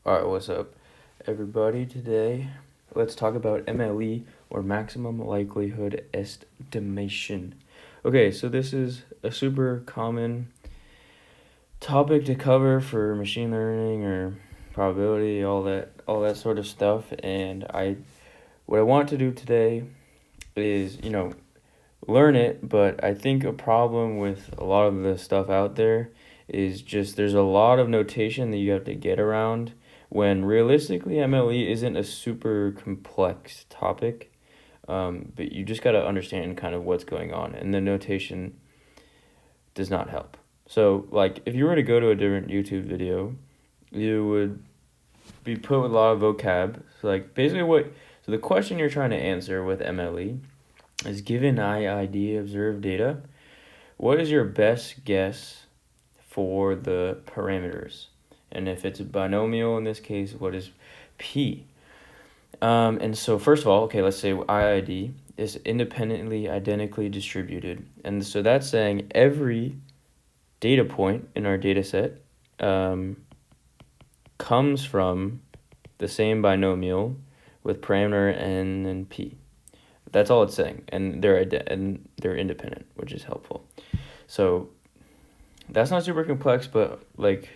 Alright, what's up, everybody? Today, let's talk about MLE, or maximum likelihood estimation. Okay, so this is a super common topic to cover for machine learning or probability, all that sort of stuff. And what I want to do today is, learn it, but I think a problem with a lot of the stuff out there is just there's a lot of notation that you have to get around when realistically MLE isn't a super complex topic. But you just got to understand kind of what's going on, and the notation does not help. So, like, if you were to go to a different YouTube video, you would be put with a lot of vocab. So, like, so the question you're trying to answer with MLE is given IID observed data, what is your best guess for the parameters? And if it's a binomial in this case, what is P? And so first of all, okay, let's say IID is independently identically distributed. And so that's saying every data point in our data set comes from the same binomial with parameter n and p. That's all it's saying, and they're independent, which is helpful. So that's not super complex, but like,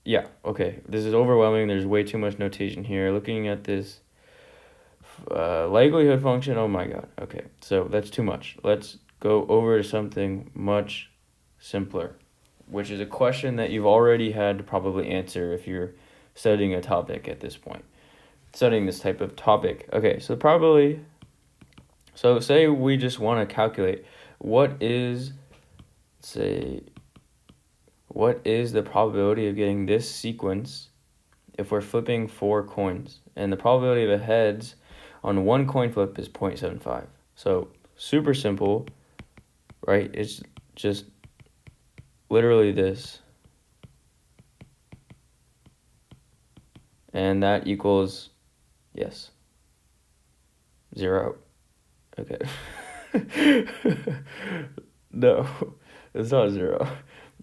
yeah, okay, this is overwhelming. There's way too much notation here. Looking at this likelihood function, oh my god. Okay, so that's too much. Let's go over to something much simpler, which is a question that you've already had to probably answer if you're studying a topic at this point. Studying this type of topic. Okay, so probably, so say we just want to calculate what is the probability of getting this sequence if we're flipping 4 coins, and the probability of a heads on one coin flip is 0.75. So super simple, right? It's just literally this, and that equals, yes, 0. Okay. No, it's not 0.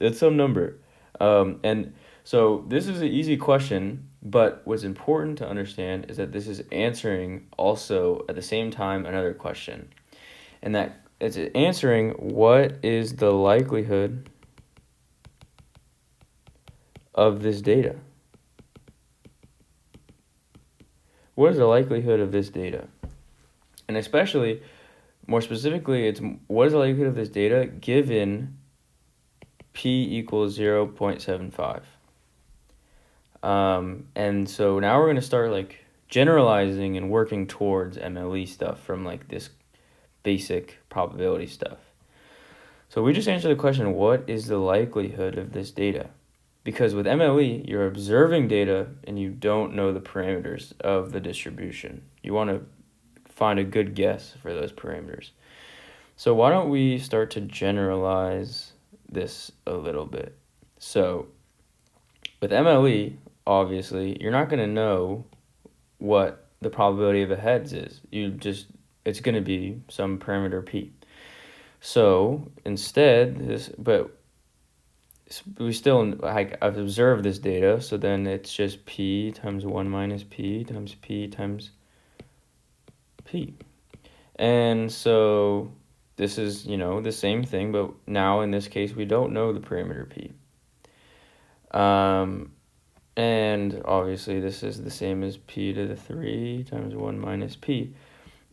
It's some number. And so this is an easy question, but what's important to understand is that this is answering also at the same time another question. And that it's answering what is the likelihood of this data? What is the likelihood of this data? And especially, more specifically, it's what is the likelihood of this data given p equals 0.75. And so now we're going to start like generalizing and working towards MLE stuff from like this basic probability stuff. So we just answered the question, what is the likelihood of this data? Because with MLE, you're observing data and you don't know the parameters of the distribution. You want to find a good guess for those parameters. So why don't we start to generalize this a little bit? So with MLE, obviously, you're not going to know what the probability of a heads is. It's going to be some parameter p. So instead, we still, like, I've observed this data, so then it's just p times 1 minus p times p times p. And so this is, the same thing, but now in this case, we don't know the parameter p. And obviously this is the same as p to the 3 times 1 minus p.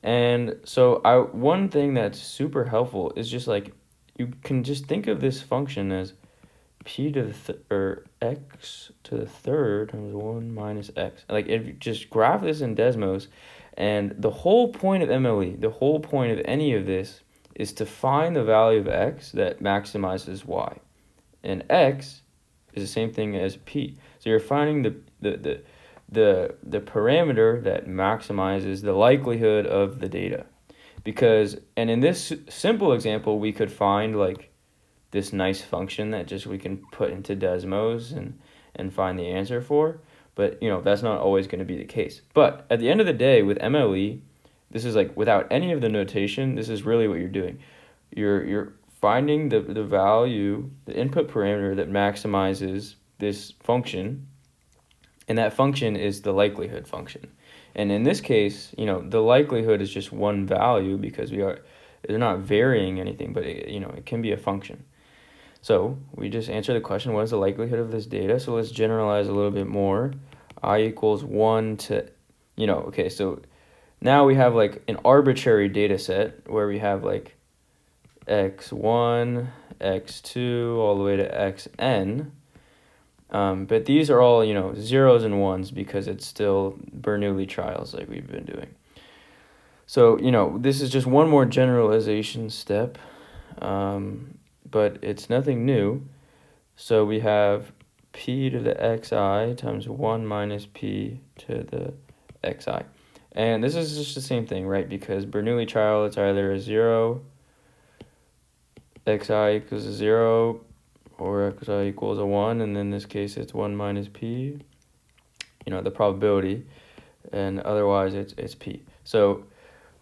And so one thing that's super helpful is just like, you can just think of this function as p to the or x to the third times 1 minus x. Like, if you just graph this in Desmos, and the whole point of MLE, the whole point of any of this is to find the value of x that maximizes y. And x is the same thing as p. So you're finding the parameter that maximizes the likelihood of the data. And in this simple example, we could find like this nice function that just we can put into Desmos and find the answer for. But, that's not always going to be the case. But at the end of the day, with MLE, this is like, without any of the notation, this is really what you're doing. You're finding the value, the input parameter that maximizes this function, And that function is the likelihood function. And in this case, the likelihood is just one value because they're not varying anything, but it can be a function. So we just answer the question, what is the likelihood of this data? So let's generalize a little bit more. I equals 1 to, okay, so now we have like an arbitrary data set where we have like x1, x2, all the way to xn. But these are all, zeros and ones because it's still Bernoulli trials like we've been doing. So, this is just one more generalization step, but it's nothing new. So we have p to the xi times 1 minus p to the xi. And this is just the same thing, right? Because Bernoulli trial, it's either a 0, xi equals a 0, or xi equals a 1, and in this case it's 1 minus p, the probability, and otherwise it's p. So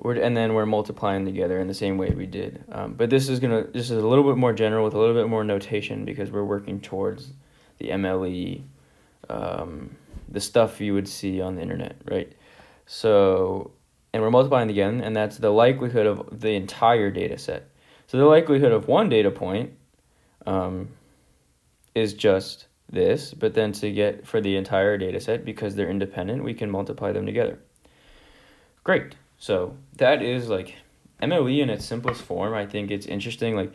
then we're multiplying together in the same way we did. But this is a little bit more general with a little bit more notation because we're working towards the MLE, the stuff you would see on the internet, right? So, and we're multiplying again, and that's the likelihood of the entire data set. So the likelihood of one data point is just this, but then to get for the entire data set, because they're independent, we can multiply them together. Great. So that is like MLE in its simplest form. I think it's interesting, like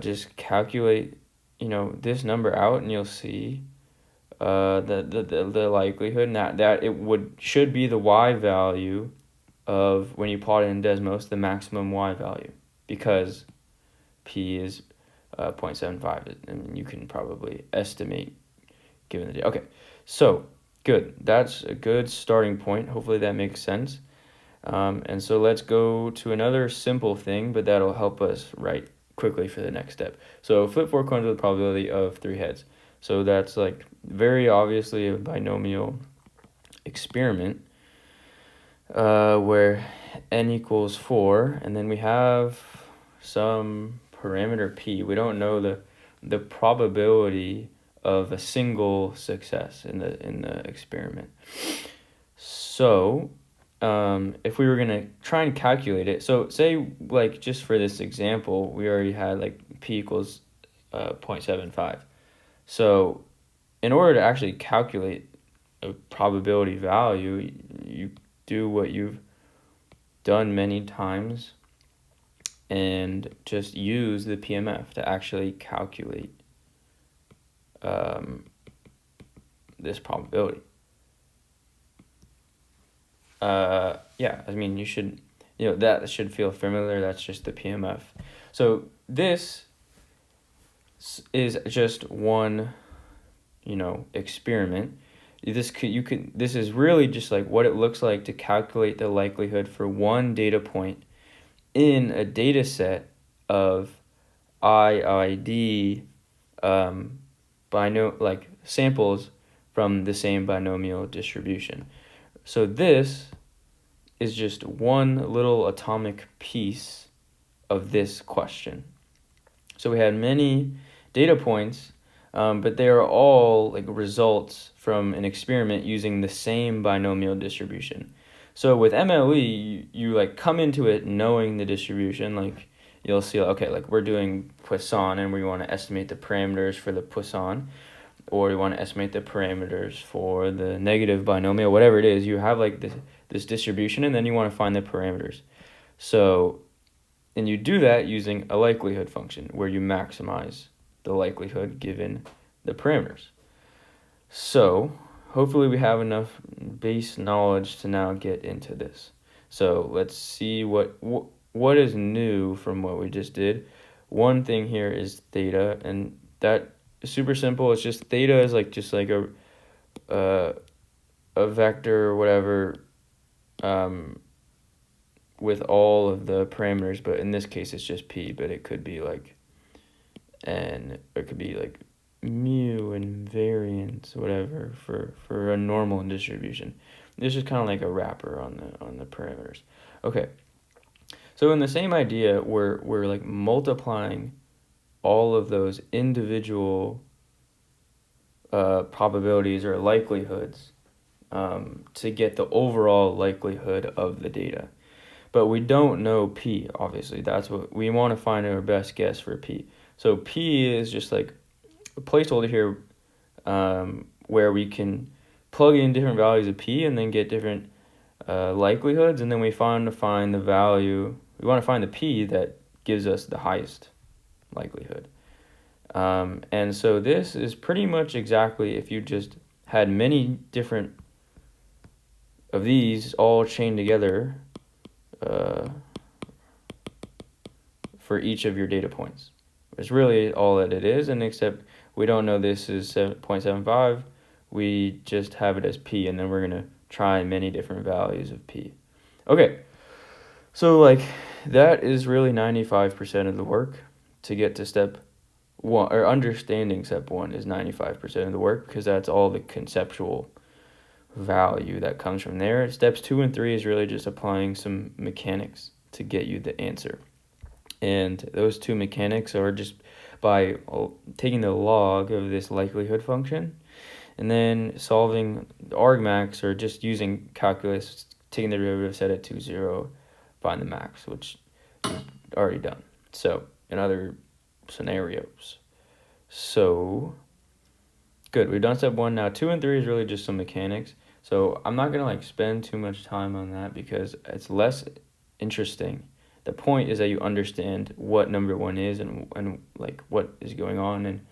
just calculate, this number out, and you'll see the likelihood that it should be the y value of, when you plot it in Desmos, the maximum y value, because p is 0.75, and you can probably estimate given the data. Okay, so good. That's a good starting point. Hopefully that makes sense. And so let's go to another simple thing, but that'll help us write quickly for the next step. So flip 4 coins with a probability of 3 heads. So that's like very obviously a binomial experiment where n equals 4, and then we have some parameter p. We don't know the probability of a single success in the experiment. So if we were going to try and calculate it, so say like just for this example, we already had like p equals 0.75. So in order to actually calculate a probability value, you do what you've done many times and just use the PMF to actually calculate this probability. Yeah, I mean, you should, that should feel familiar. That's just the PMF. So this is just one, experiment. This is really just like what it looks like to calculate the likelihood for one data point in a data set of IID samples from the same binomial distribution. So this is just one little atomic piece of this question. So we had many data points, but they are all like results from an experiment using the same binomial distribution. So with MLE, you like come into it knowing the distribution. Like you'll see, okay, like we're doing Poisson, and we want to estimate the parameters for the Poisson, or you want to estimate the parameters for the negative binomial, whatever it is. You have like this distribution, and then you want to find the parameters. So, and you do that using a likelihood function where you maximize the likelihood given the parameters. So hopefully we have enough base knowledge to now get into this. So let's see what is new from what we just did. One thing here is theta, and that is super simple. It's just theta is like just like a vector or whatever with all of the parameters, but in this case it's just p, but it could be like n, or it could be like mu and variance, whatever, for a normal distribution. This is kind of like a wrapper on the parameters. Okay, so in the same idea, we're like multiplying all of those individual probabilities or likelihoods to get the overall likelihood of the data. But we don't know P, obviously. That's what we want to find our best guess for P. So P is just like a placeholder here where we can plug in different values of P and then get different likelihoods, and then we want to find the value, we want to find the P that gives us the highest likelihood. And so this is pretty much exactly if you just had many different of these all chained together for each of your data points. It's really all that it is, and except we don't know this is 0.75, we just have it as P, and then we're going to try many different values of P. Okay, so like that is really 95% of the work to get to step one, or understanding step one is 95% of the work, because that's all the conceptual value that comes from there. Steps 2 and 3 is really just applying some mechanics to get you the answer. And those two mechanics are just by taking the log of this likelihood function and then solving the argmax, or just using calculus, taking the derivative, set it to 0, find the max, which is already done. So in other scenarios. So good, we've done step 1. Now 2 and 3 is really just some mechanics. So I'm not going to spend too much time on that because it's less interesting. The point is that you understand what number 1 is and like what is going on and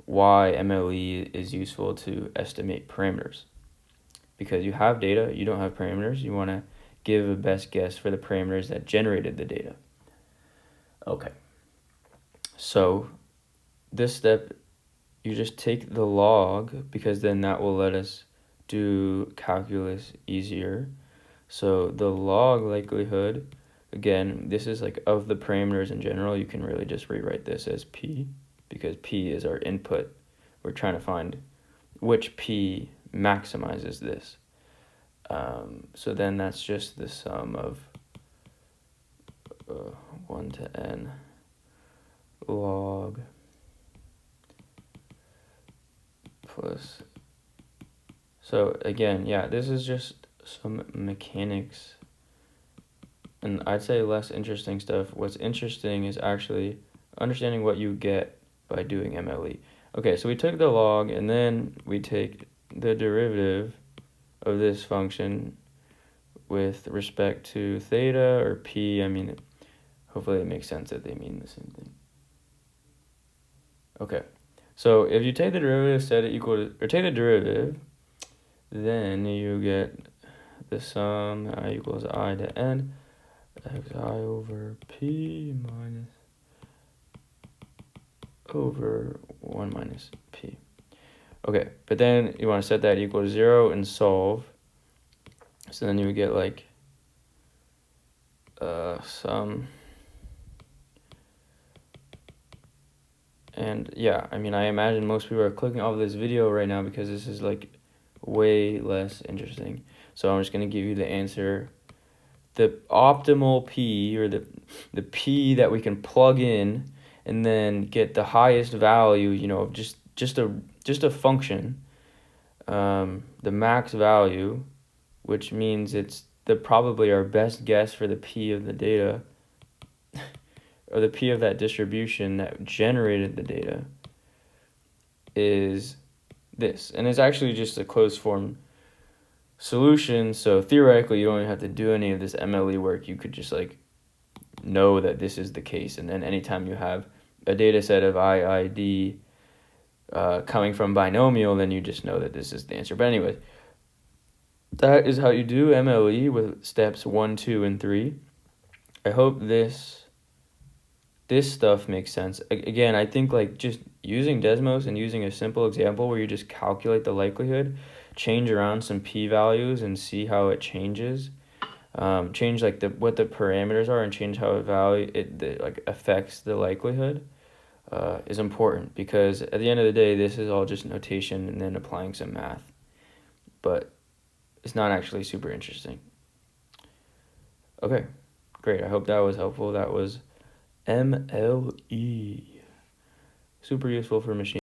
why MLE is useful to estimate parameters. Because you have data, you don't have parameters. You want to give a best guess for the parameters that generated the data. Okay. So this step, you just take the log, because then that will let us do calculus easier. So the log likelihood, again, this is like of the parameters in general. You can really just rewrite this as P, because P is our input. We're trying to find which P maximizes this. So then that's just the sum of 1 to n log plus. So again, yeah, this is just some mechanics, and I'd say less interesting stuff. What's interesting is actually understanding what you get by doing MLE. Okay, so we took the log, and then we take the derivative of this function with respect to theta or P. I mean, hopefully it makes sense that they mean the same thing. Okay, so if you take the derivative, set it equal to, or take the derivative, then you get the sum I equals I to n xi over P minus over 1 minus P. Okay, but then you want to set that equal to 0 and solve. So then you would get like sum. And yeah, I mean, I imagine most people are clicking off this video right now because this is like way less interesting. So I'm just going to give you the answer. The optimal P, or the P that we can plug in and then get the highest value, you know, just a function, the max value, which means it's probably our best guess for the P of the data, or the P of that distribution that generated the data, is this. And it's actually just a closed form solution, so theoretically you don't even have to do any of this MLE work. You could just like know that this is the case, and then anytime you have a data set of IID coming from binomial, then you just know that this is the answer. But anyway, that is how you do MLE with steps 1, 2, and 3. I hope this stuff makes sense. Again, I think like just using Desmos and using a simple example where you just calculate the likelihood, change around some p-values and see how it changes, change like what the parameters are and change how it like affects the likelihood, is important, because at the end of the day this is all just notation and then applying some math, but it's not actually super interesting. Okay, great. I hope that was helpful. That was MLE. Super useful for machine